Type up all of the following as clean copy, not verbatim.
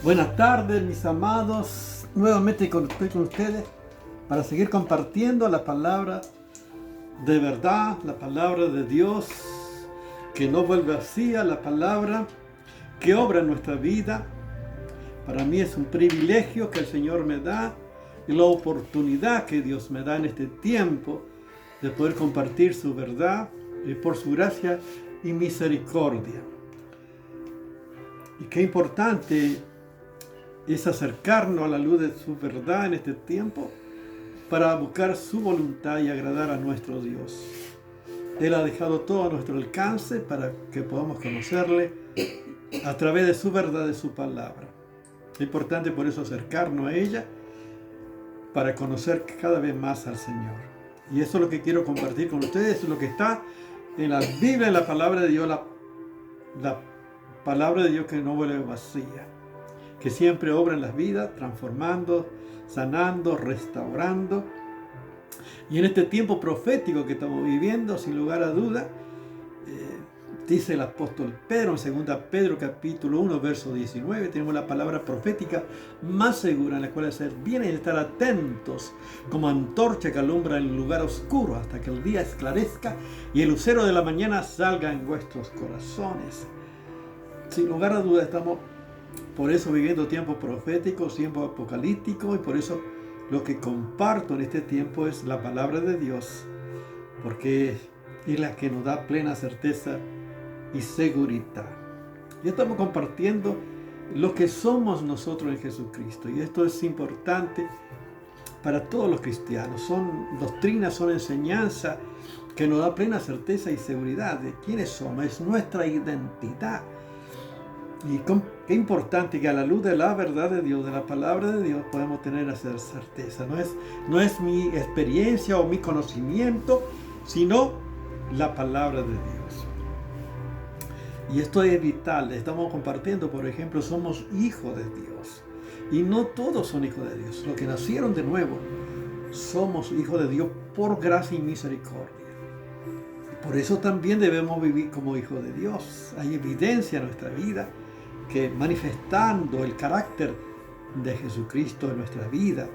Buenas tardes, mis amados. Nuevamente estoy con ustedes para seguir compartiendo la palabra de verdad, la palabra de Dios, que no vuelve vacía, la palabra que obra en nuestra vida. Para mí es un privilegio que el Señor me da y la oportunidad que Dios me da en este tiempo de poder compartir su verdad y por su gracia y misericordia. Y qué importante es acercarnos a la luz de su verdad en este tiempo para buscar su voluntad y agradar a nuestro Dios. Él ha dejado todo a nuestro alcance para que podamos conocerle a través de su verdad, de su palabra. Es importante por eso acercarnos a ella para conocer cada vez más al Señor. Y eso es lo que quiero compartir con ustedes, lo que está en la Biblia, en la palabra de Dios, la palabra de Dios que no vuelve vacía, que siempre obra en las vidas, transformando, sanando, restaurando. Y en este tiempo profético que estamos viviendo, sin lugar a duda, dice el apóstol Pedro en 2 Pedro capítulo 1, verso 19, tenemos la palabra profética más segura en la cual hacer bien y estar atentos como antorcha que alumbra en el lugar oscuro hasta que el día esclarezca y el lucero de la mañana salga en vuestros corazones. Sin lugar a duda estamos por eso viviendo tiempos proféticos, tiempos apocalípticos, y por eso lo que comparto en este tiempo es la palabra de Dios, porque es la que nos da plena certeza y seguridad. Ya estamos compartiendo lo que somos nosotros en Jesucristo, y esto es importante para todos los cristianos. Son doctrinas, son enseñanzas que nos da plena certeza y seguridad de quiénes somos, es nuestra identidad. Y qué importante que a la luz de la verdad de Dios, de la palabra de Dios, podemos tener esa certeza. No es mi experiencia o mi conocimiento, sino la palabra de Dios. Y esto es vital. Estamos compartiendo, por ejemplo, somos hijos de Dios. Y no todos son hijos de Dios. Los que nacieron de nuevo, somos hijos de Dios por gracia y misericordia. Por eso también debemos vivir como hijos de Dios. Hay evidencia en nuestra vida que manifestando el carácter de Jesucristo en nuestra vida,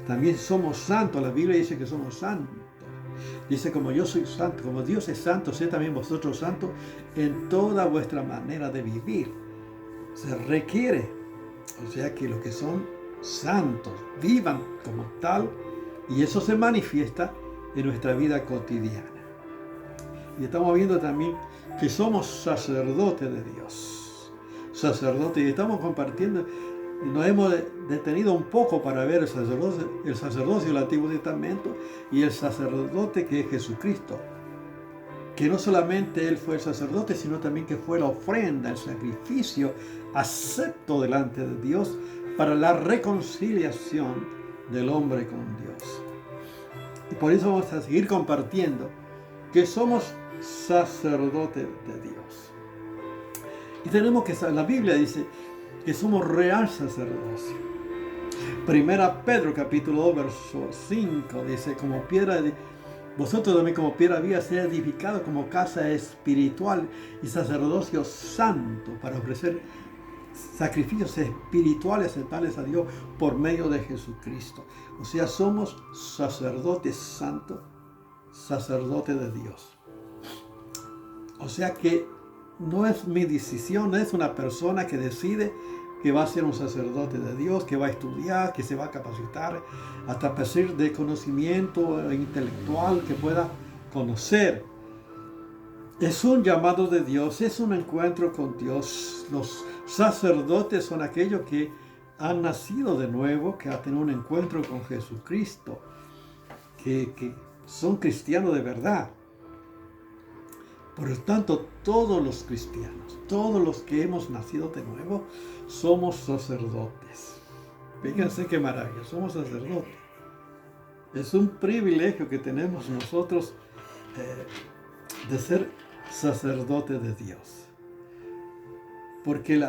también somos santos. La Biblia dice que somos santos. Dice, como yo soy santo, como Dios es santo, sé también vosotros santos en toda vuestra manera de vivir. Se requiere, o sea, que los que son santos vivan como tal, y eso se manifiesta en nuestra vida cotidiana. Y estamos viendo también que somos sacerdotes de Dios. Sacerdotes, y estamos compartiendo, y nos hemos detenido un poco para ver el sacerdocio del Antiguo Testamento y el sacerdote que es Jesucristo. Que no solamente Él fue el sacerdote, sino también que fue la ofrenda, el sacrificio acepto delante de Dios para la reconciliación del hombre con Dios. Y por eso vamos a seguir compartiendo que somos sacerdotes de Dios. Y tenemos que saber, la Biblia dice que somos real sacerdocio. Primera Pedro capítulo 2 verso 5 dice, como piedra vosotros también como piedra viva seáis edificados como casa espiritual y sacerdocio santo para ofrecer sacrificios espirituales aceptables a Dios por medio de Jesucristo. O sea, somos sacerdotes santos, sacerdotes de Dios. O sea que no es mi decisión, no es una persona que decide que va a ser un sacerdote de Dios, que va a estudiar, que se va a capacitar hasta partir de conocimiento intelectual que pueda conocer. Es un llamado de Dios, es un encuentro con Dios. Los sacerdotes son aquellos que han nacido de nuevo, que han tenido un encuentro con Jesucristo, que son cristianos de verdad. Por lo tanto, todos los cristianos, todos los que hemos nacido de nuevo, somos sacerdotes. Fíjense qué maravilla, somos sacerdotes. Es un privilegio que tenemos nosotros de ser sacerdotes de Dios. Porque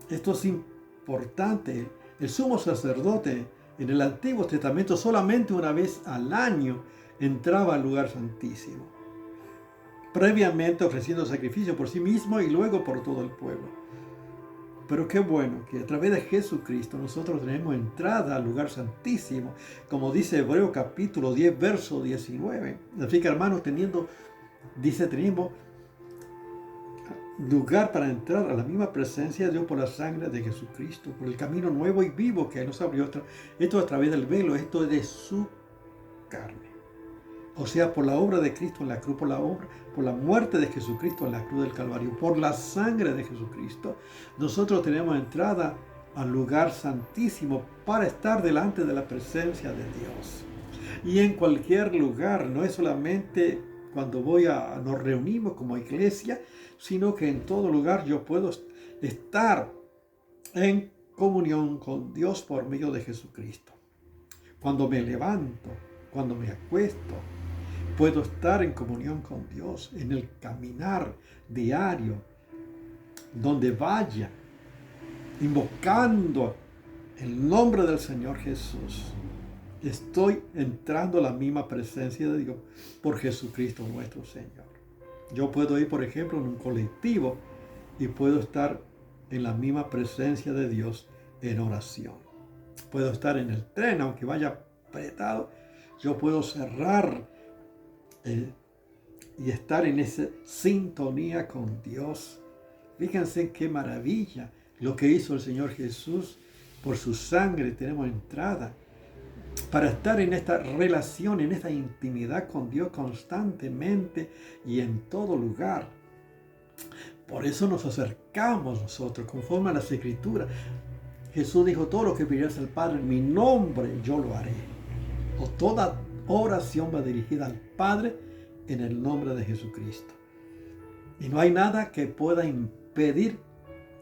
esto es importante. El sumo sacerdote en el Antiguo Testamento solamente una vez al año entraba al lugar santísimo, previamente ofreciendo sacrificio por sí mismo y luego por todo el pueblo. Pero qué bueno que a través de Jesucristo nosotros tenemos entrada al lugar santísimo, como dice Hebreos capítulo 10, verso 19. Así que, hermanos, tenemos lugar para entrar a la misma presencia de Dios por la sangre de Jesucristo, por el camino nuevo y vivo que nos abrió. Esto a través del velo, esto es de su carne. O sea, por la obra de Cristo en la cruz, por la muerte de Jesucristo en la cruz del Calvario, por la sangre de Jesucristo, nosotros tenemos entrada al lugar santísimo para estar delante de la presencia de Dios. Y en cualquier lugar, no es solamente cuando nos reunimos como iglesia, sino que en todo lugar yo puedo estar en comunión con Dios por medio de Jesucristo. Cuando me levanto, cuando me acuesto, puedo estar en comunión con Dios en el caminar diario, donde vaya, invocando el nombre del Señor Jesús. Estoy entrando a la misma presencia de Dios por Jesucristo nuestro Señor. Yo puedo ir, por ejemplo, en un colectivo y puedo estar en la misma presencia de Dios en oración. Puedo estar en el tren, aunque vaya apretado, yo puedo cerrar y estar en esa sintonía con Dios. Fíjense qué maravilla lo que hizo el Señor Jesús. Por su sangre tenemos entrada para estar en esta relación, en esta intimidad con Dios constantemente y en todo lugar. Por eso nos acercamos nosotros, conforme a las Escrituras. Jesús dijo: todo lo que pidieras al Padre en mi nombre, yo lo haré. O toda oración va dirigida al Padre en el nombre de Jesucristo. Y no hay nada que pueda impedir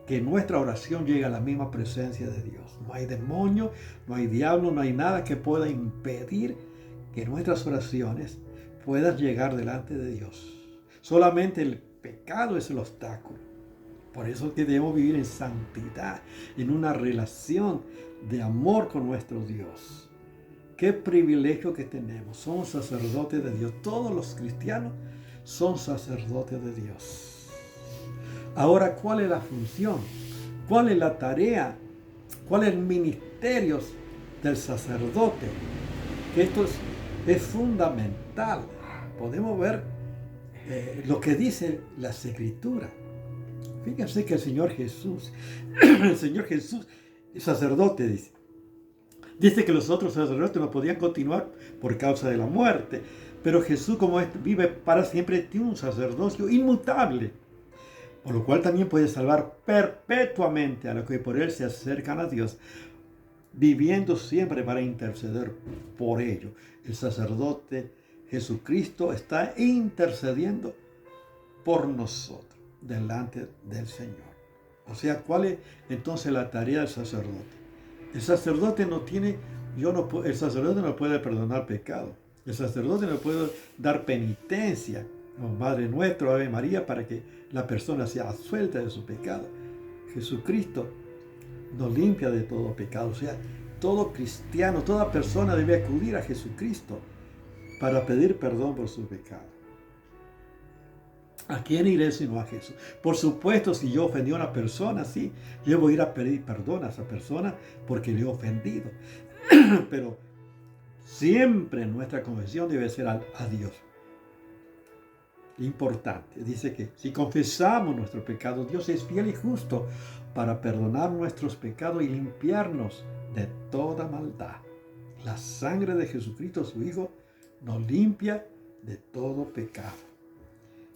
que nuestra oración llegue a la misma presencia de Dios. No hay demonio, no hay diablo, no hay nada que pueda impedir que nuestras oraciones puedan llegar delante de Dios. Solamente el pecado es el obstáculo. Por eso es que debemos vivir en santidad, en una relación de amor con nuestro Dios. Qué privilegio que tenemos. Somos sacerdotes de Dios. Todos los cristianos son sacerdotes de Dios. Ahora, ¿cuál es la función? ¿Cuál es la tarea? ¿Cuál es el ministerio del sacerdote? Que esto es fundamental. Podemos ver lo que dice las Escrituras. Fíjense que el Señor Jesús, el sacerdote, dice que los otros sacerdotes no podían continuar por causa de la muerte. Pero Jesús, como vive para siempre, tiene un sacerdocio inmutable, por lo cual también puede salvar perpetuamente a los que por él se acercan a Dios, viviendo siempre para interceder por ellos. El sacerdote Jesucristo está intercediendo por nosotros delante del Señor. O sea, ¿cuál es entonces la tarea del sacerdote? El sacerdote no puede perdonar pecado. El sacerdote no puede dar penitencia, oh Madre Nuestra, Ave María, para que la persona sea absuelta de su pecado. Jesucristo nos limpia de todo pecado. O sea, todo cristiano, toda persona debe acudir a Jesucristo para pedir perdón por su pecado. ¿A quién iré sino a Jesús? Por supuesto, si yo ofendí a una persona, sí, yo voy a ir a pedir perdón a esa persona porque le he ofendido. Pero siempre nuestra confesión debe ser a Dios. Importante. Dice que si confesamos nuestro pecado, Dios es fiel y justo para perdonar nuestros pecados y limpiarnos de toda maldad. La sangre de Jesucristo, su Hijo, nos limpia de todo pecado.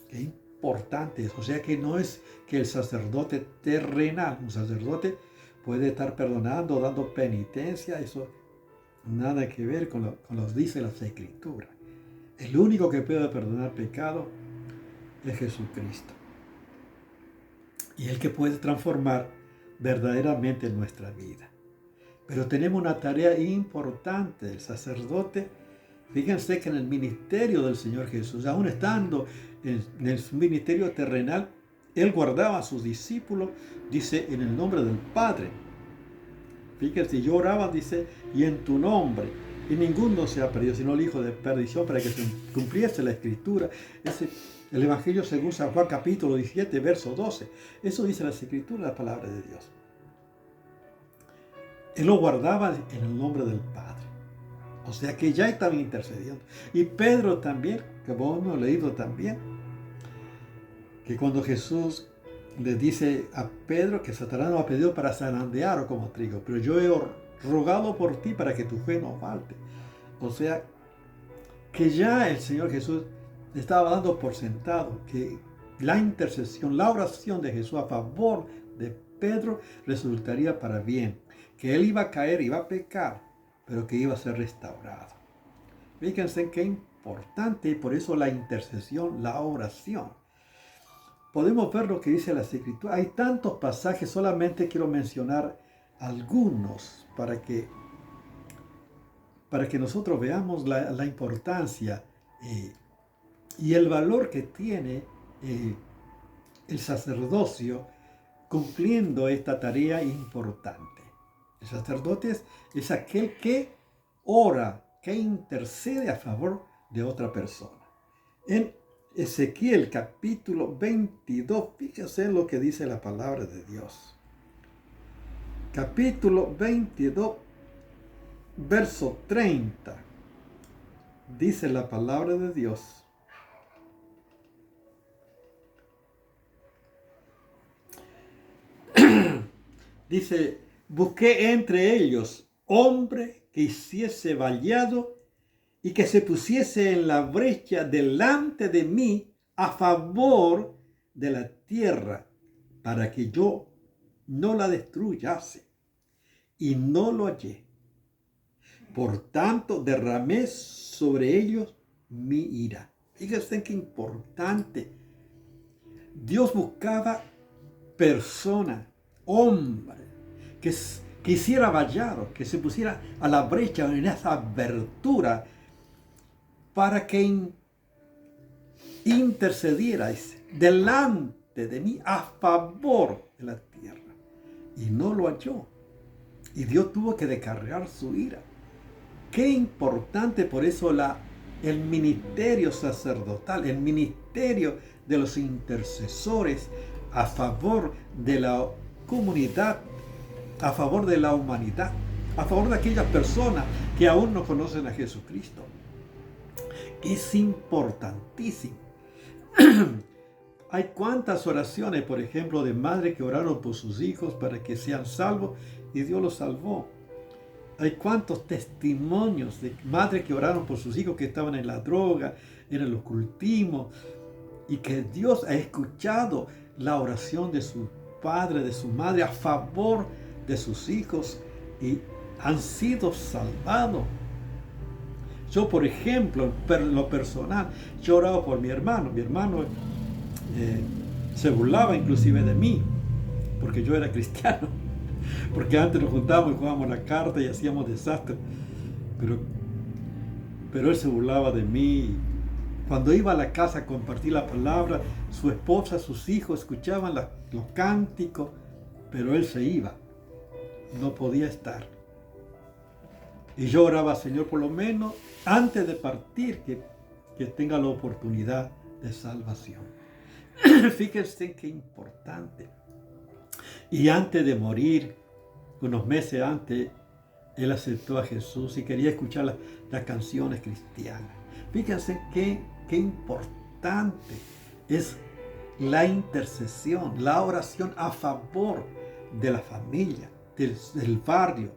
Qué importante es. O sea que no es que el sacerdote terrenal, un sacerdote puede estar perdonando, dando penitencia, eso nada que ver con lo que dice las Escrituras. El único que puede perdonar pecado es Jesucristo. Y el que puede transformar verdaderamente nuestra vida. Pero tenemos una tarea importante. El sacerdote, fíjense que en el ministerio del Señor Jesús, aún estando en su ministerio terrenal, Él guardaba a sus discípulos, dice, en el nombre del Padre. Fíjense, yo oraba, dice, y en tu nombre. Y ninguno se ha perdido, sino el hijo de perdición, para que se cumpliese la Escritura. El Evangelio según San Juan capítulo 17, verso 12. Eso dice las Escrituras, la palabra de Dios. Él lo guardaba en el nombre del Padre. O sea que ya estaba intercediendo. Y Pedro también, que vos hemos leído también, que cuando Jesús le dice a Pedro que Satanás nos ha pedido para zarandear como trigo, pero yo he rogado por ti para que tu fe no falte. O sea, que ya el Señor Jesús estaba dando por sentado que la intercesión, la oración de Jesús a favor de Pedro resultaría para bien, que él iba a caer, iba a pecar, pero que iba a ser restaurado. Fíjense qué importante, y por eso la intercesión, la oración. Podemos ver lo que dice las Escrituras. Hay tantos pasajes, solamente quiero mencionar algunos para que nosotros veamos la importancia y el valor que tiene el sacerdocio cumpliendo esta tarea importante. El sacerdote es aquel que ora, que intercede a favor de otra persona. En Ezequiel capítulo 22, fíjense lo que dice la palabra de Dios. Capítulo 22, verso 30. Dice la palabra de Dios: dice, busqué entre ellos hombre que hiciese vallado y que se pusiese en la brecha delante de mí a favor de la tierra, para que yo no la destruyase. Y no lo hallé. Por tanto, derramé sobre ellos mi ira. Fíjense qué importante. Dios buscaba persona, hombre, que hiciera vallado, que se pusiera a la brecha en esa abertura para que intercedierais delante de mí a favor de la tierra. Y no lo halló. Y Dios tuvo que descargar su ira. Qué importante por eso el ministerio sacerdotal, el ministerio de los intercesores a favor de la comunidad, a favor de la humanidad, a favor de aquellas personas que aún no conocen a Jesucristo. Es importantísimo. Hay cuantas oraciones, por ejemplo, de madres que oraron por sus hijos para que sean salvos y Dios los salvó. Hay cuantos testimonios de madres que oraron por sus hijos que estaban en la droga, en el ocultismo, y que Dios ha escuchado la oración de su padre, de su madre a favor de sus hijos y han sido salvados. Yo, por ejemplo, en lo personal, yo oraba por mi hermano. Mi hermano se burlaba inclusive de mí, porque yo era cristiano. Porque antes nos juntábamos y jugábamos la carta y hacíamos desastres. Pero él se burlaba de mí. Cuando iba a la casa a compartir la palabra, su esposa, sus hijos escuchaban los cánticos, pero él se iba. No podía estar. Y yo oraba, Señor, por lo menos antes de partir, que tenga la oportunidad de salvación. Fíjense qué importante. Y antes de morir, unos meses antes, él aceptó a Jesús y quería escuchar las canciones cristianas. Fíjense qué importante es la intercesión, la oración a favor de la familia, del barrio,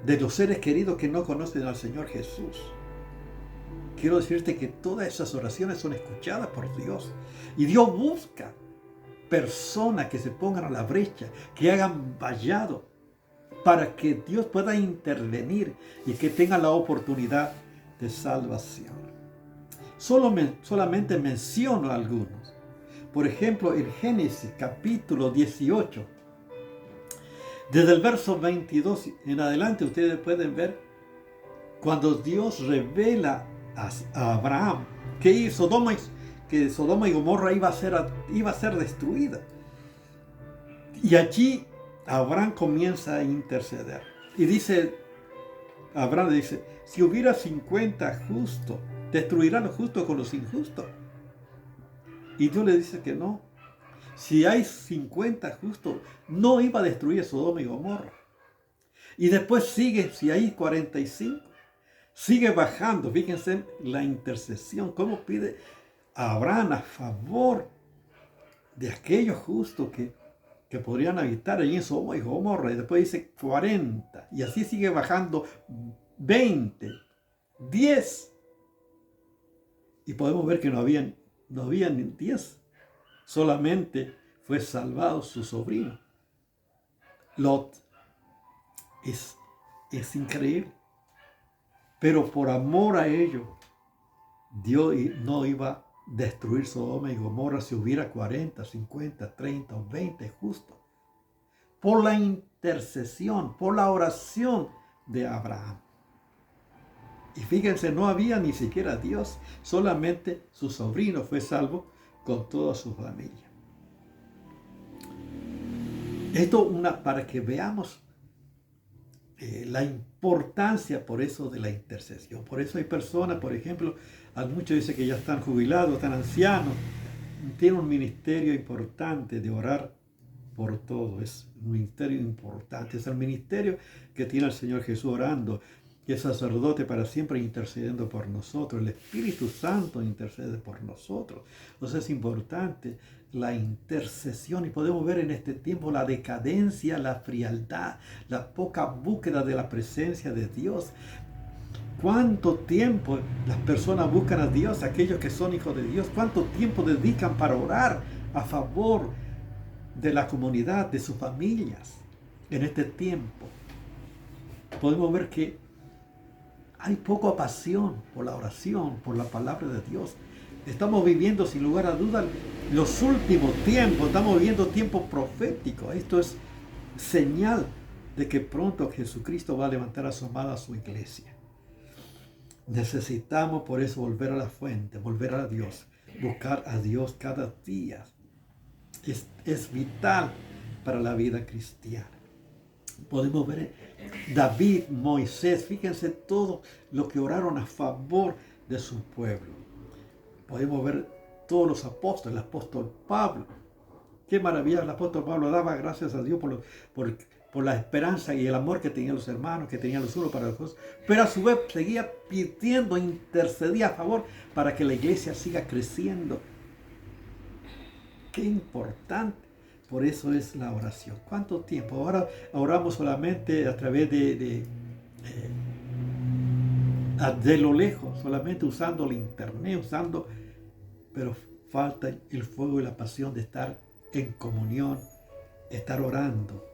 de los seres queridos que no conocen al Señor Jesús. Quiero decirte que todas esas oraciones son escuchadas por Dios. Y Dios busca personas que se pongan a la brecha, que hagan vallado, para que Dios pueda intervenir y que tengan la oportunidad de salvación. Solamente menciono algunos. Por ejemplo, en Génesis capítulo 18, desde el verso 22 en adelante, ustedes pueden ver cuando Dios revela a Abraham que Sodoma y Gomorra iba a ser destruida. Y allí Abraham comienza a interceder. Y Abraham dice, si hubiera 50 justos, destruirá a los justos con los injustos. Y Dios le dice que no. Si hay 50 justos, no iba a destruir Sodoma y Gomorra. Y después sigue, si hay 45, sigue bajando. Fíjense la intercesión, cómo pide Abraham a favor de aquellos justos que podrían habitar allí en Sodoma y Gomorra. Y después dice 40. Y así sigue bajando 20, 10. Y podemos ver que no habían ni 10. Solamente fue salvado su sobrino, Lot. Es increíble. Pero por amor a ellos, Dios no iba a destruir Sodoma y Gomorra si hubiera 40, 50, 30 o 20 justos. Por la intercesión, por la oración de Abraham. Y fíjense, no había ni siquiera Dios, solamente su sobrino fue salvo con toda su familia. Esto para que veamos la importancia por eso de la intercesión. Por eso hay personas, por ejemplo, muchos dicen que ya están jubilados, están ancianos, tienen un ministerio importante de orar por todo. Es un ministerio importante, es el ministerio que tiene el Señor Jesús orando, que es sacerdote para siempre intercediendo por nosotros. El Espíritu Santo intercede por nosotros. Entonces es importante la intercesión, y podemos ver en este tiempo la decadencia, la frialdad, la poca búsqueda de la presencia de Dios. ¿Cuánto tiempo las personas buscan a Dios, aquellos que son hijos de Dios? ¿Cuánto tiempo dedican para orar a favor de la comunidad, de sus familias en este tiempo? Podemos ver que hay poca pasión por la oración, por la palabra de Dios. Estamos viviendo, sin lugar a dudas, los últimos tiempos. Estamos viviendo tiempos proféticos. Esto es señal de que pronto Jesucristo va a levantar a su amada, a su iglesia. Necesitamos por eso volver a la fuente, volver a Dios, buscar a Dios cada día. Es vital para la vida cristiana. Podemos ver David, Moisés, fíjense todo lo que oraron a favor de su pueblo. Podemos ver todos los apóstoles, el apóstol Pablo. Qué maravilla, el apóstol Pablo daba gracias a Dios por la esperanza y el amor que tenían los hermanos, que tenían los unos para los otros. Pero a su vez seguía pidiendo, intercedía a favor para que la iglesia siga creciendo. Qué importante. Por eso es la oración. ¿Cuánto tiempo? Ahora oramos solamente a través de lo lejos, solamente usando el internet, pero falta el fuego y la pasión de estar en comunión, estar orando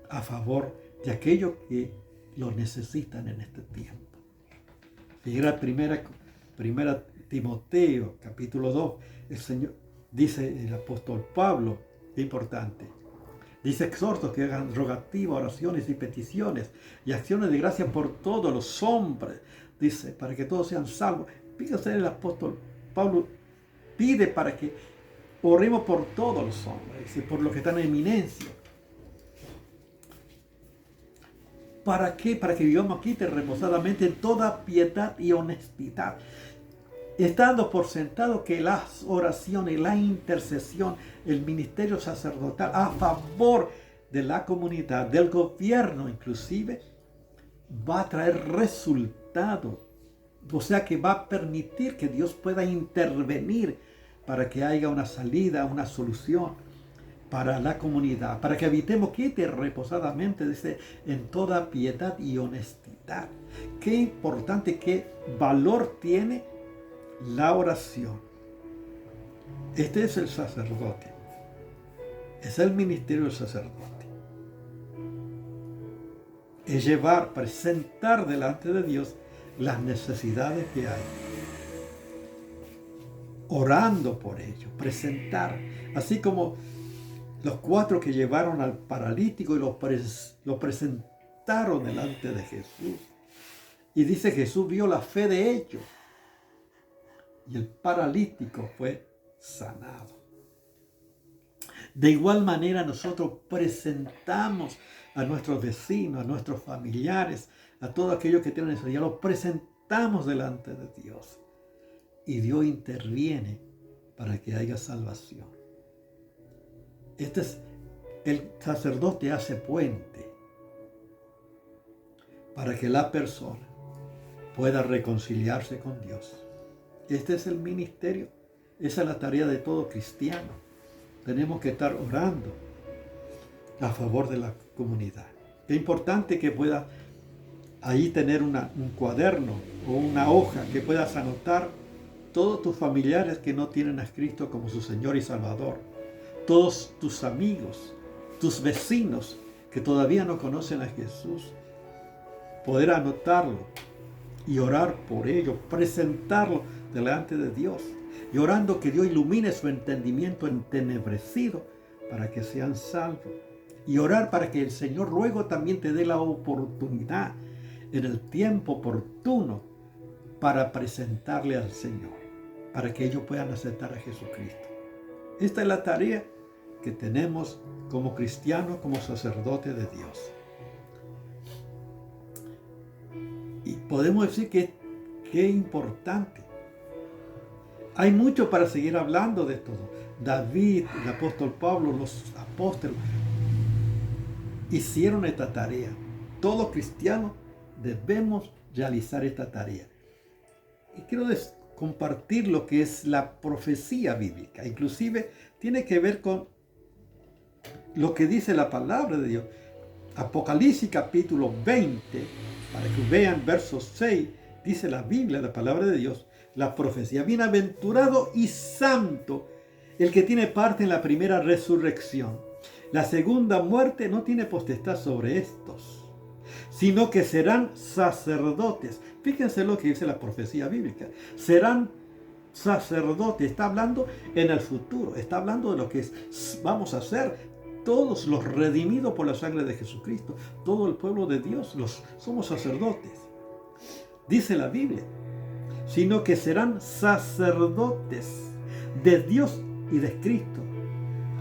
a favor de aquellos que lo necesitan en este tiempo. Fíjate, primera Timoteo, capítulo 2, el Señor dice, el apóstol Pablo, qué importante. Dice, exhortos que hagan rogativas, oraciones y peticiones y acciones de gracia por todos los hombres. Dice, para que todos sean salvos. Fíjense, el apóstol Pablo pide para que oremos por todos los hombres, dice, por los que están en eminencia. ¿Para qué? Para que vivamos aquí reposadamente en toda piedad y honestidad, estando por sentado que las oraciones, la intercesión, el ministerio sacerdotal a favor de la comunidad, del gobierno inclusive, va a traer resultados. O sea que va a permitir que Dios pueda intervenir para que haya una salida, una solución para la comunidad, para que habitemos quiete reposadamente, dice, en toda piedad y honestidad. Qué importante, qué valor tiene la oración. Este es el sacerdote. Es el ministerio del sacerdote. Es llevar, presentar delante de Dios las necesidades que hay. Orando por ello, presentar. Así como los 4 que llevaron al paralítico y lo presentaron delante de Jesús. Y dice, Jesús vio la fe de ellos. Y el paralítico fue sanado. De igual manera nosotros presentamos a nuestros vecinos, a nuestros familiares, a todos aquellos que tienen necesidad, los presentamos presentamos delante de Dios. Y Dios interviene para que haya salvación. El sacerdote hace puente para que la persona pueda reconciliarse con Dios. Este es el ministerio. Esa es la tarea de todo cristiano. Tenemos que estar orando a favor de la comunidad. Es importante que puedas ahí tener un cuaderno o una hoja que puedas anotar todos tus familiares que no tienen a Cristo como su Señor y Salvador. Todos tus amigos, tus vecinos que todavía no conocen a Jesús. Poder anotarlo y orar por ello, presentarlo delante de Dios. Y orando que Dios ilumine su entendimiento entenebrecido para que sean salvos. Y orar para que el Señor luego también te dé la oportunidad en el tiempo oportuno para presentarle al Señor, para que ellos puedan aceptar a Jesucristo. Esta es la tarea que tenemos como cristianos, como sacerdotes de Dios. Y podemos decir que es importante. Hay mucho para seguir hablando de todo. David, el apóstol Pablo, los apóstoles hicieron esta tarea. Todo cristiano debemos realizar esta tarea. Y quiero compartir lo que es la profecía bíblica. Inclusive tiene que ver con lo que dice la palabra de Dios. Apocalipsis capítulo 20, para que vean verso 6, dice la Biblia, la palabra de Dios, la profecía. Bienaventurado y santo el que tiene parte en la primera resurrección. La segunda muerte no tiene potestad sobre estos, sino que serán sacerdotes. Fíjense lo que dice la profecía bíblica. Serán sacerdotes. Está hablando en el futuro. Está hablando de lo que vamos a hacer. Todos los redimidos por la sangre de Jesucristo. Todo el pueblo de Dios. Somos sacerdotes. Dice la Biblia. Sino que serán sacerdotes de Dios y de Cristo.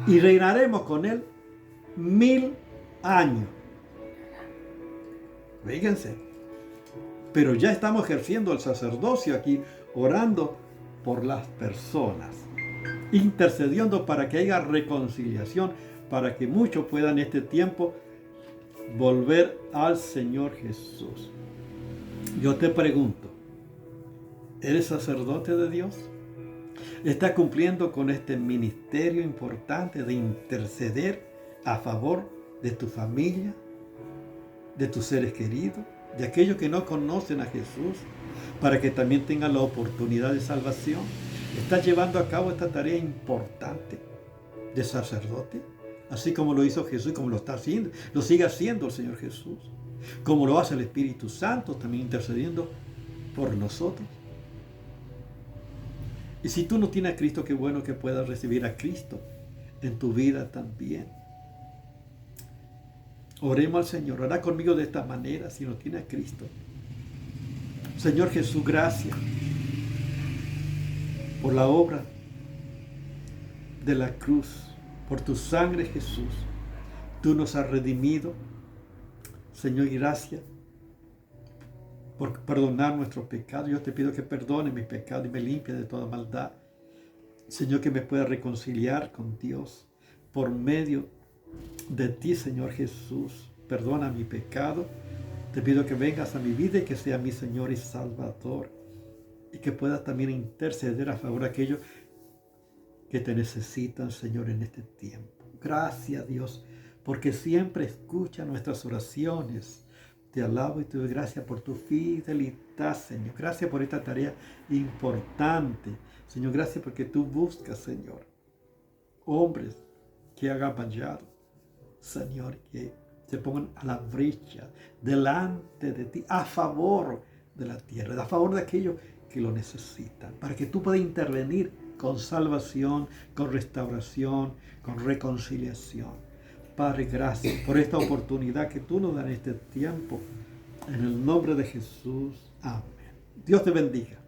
Y reinaremos con Él 1000 años. Fíjense. Pero ya estamos ejerciendo el sacerdocio aquí, orando por las personas, intercediendo para que haya reconciliación, para que muchos puedan en este tiempo volver al Señor Jesús. Yo te pregunto, ¿eres sacerdote de Dios? ¿Estás cumpliendo con este ministerio importante de interceder a favor de tu familia, de tus seres queridos, de aquellos que no conocen a Jesús, para que también tengan la oportunidad de salvación? ¿Estás llevando a cabo esta tarea importante de sacerdote? Así como lo hizo Jesús y como lo está haciendo, lo sigue haciendo el Señor Jesús, como lo hace el Espíritu Santo, también intercediendo por nosotros. Y si tú no tienes a Cristo, qué bueno que puedas recibir a Cristo en tu vida también. Oremos al Señor. Orá conmigo de esta manera si no tienes a Cristo. Señor Jesús, gracias por la obra de la cruz, por tu sangre, Jesús. Tú nos has redimido. Señor, gracias por perdonar nuestros pecados. Yo te pido que perdone mis pecados y me limpie de toda maldad. Señor, que me pueda reconciliar con Dios por medio de ti, Señor Jesús. Perdona mi pecado. Te pido que vengas a mi vida y que sea mi Señor y Salvador. Y que puedas también interceder a favor de aquellos que te necesitan, Señor, en este tiempo. Gracias, Dios, porque siempre escucha nuestras oraciones. Te alabo y te doy gracias por tu fidelidad, Señor. Gracias por esta tarea importante. Señor, gracias porque tú buscas, Señor, hombres que hagan fallado, Señor, que se pongan a la brecha delante de ti, a favor de la tierra, a favor de aquellos que lo necesitan, para que tú puedas intervenir con salvación, con restauración, con reconciliación. Padre, gracias por esta oportunidad que tú nos das en este tiempo. En el nombre de Jesús. Amén. Dios te bendiga.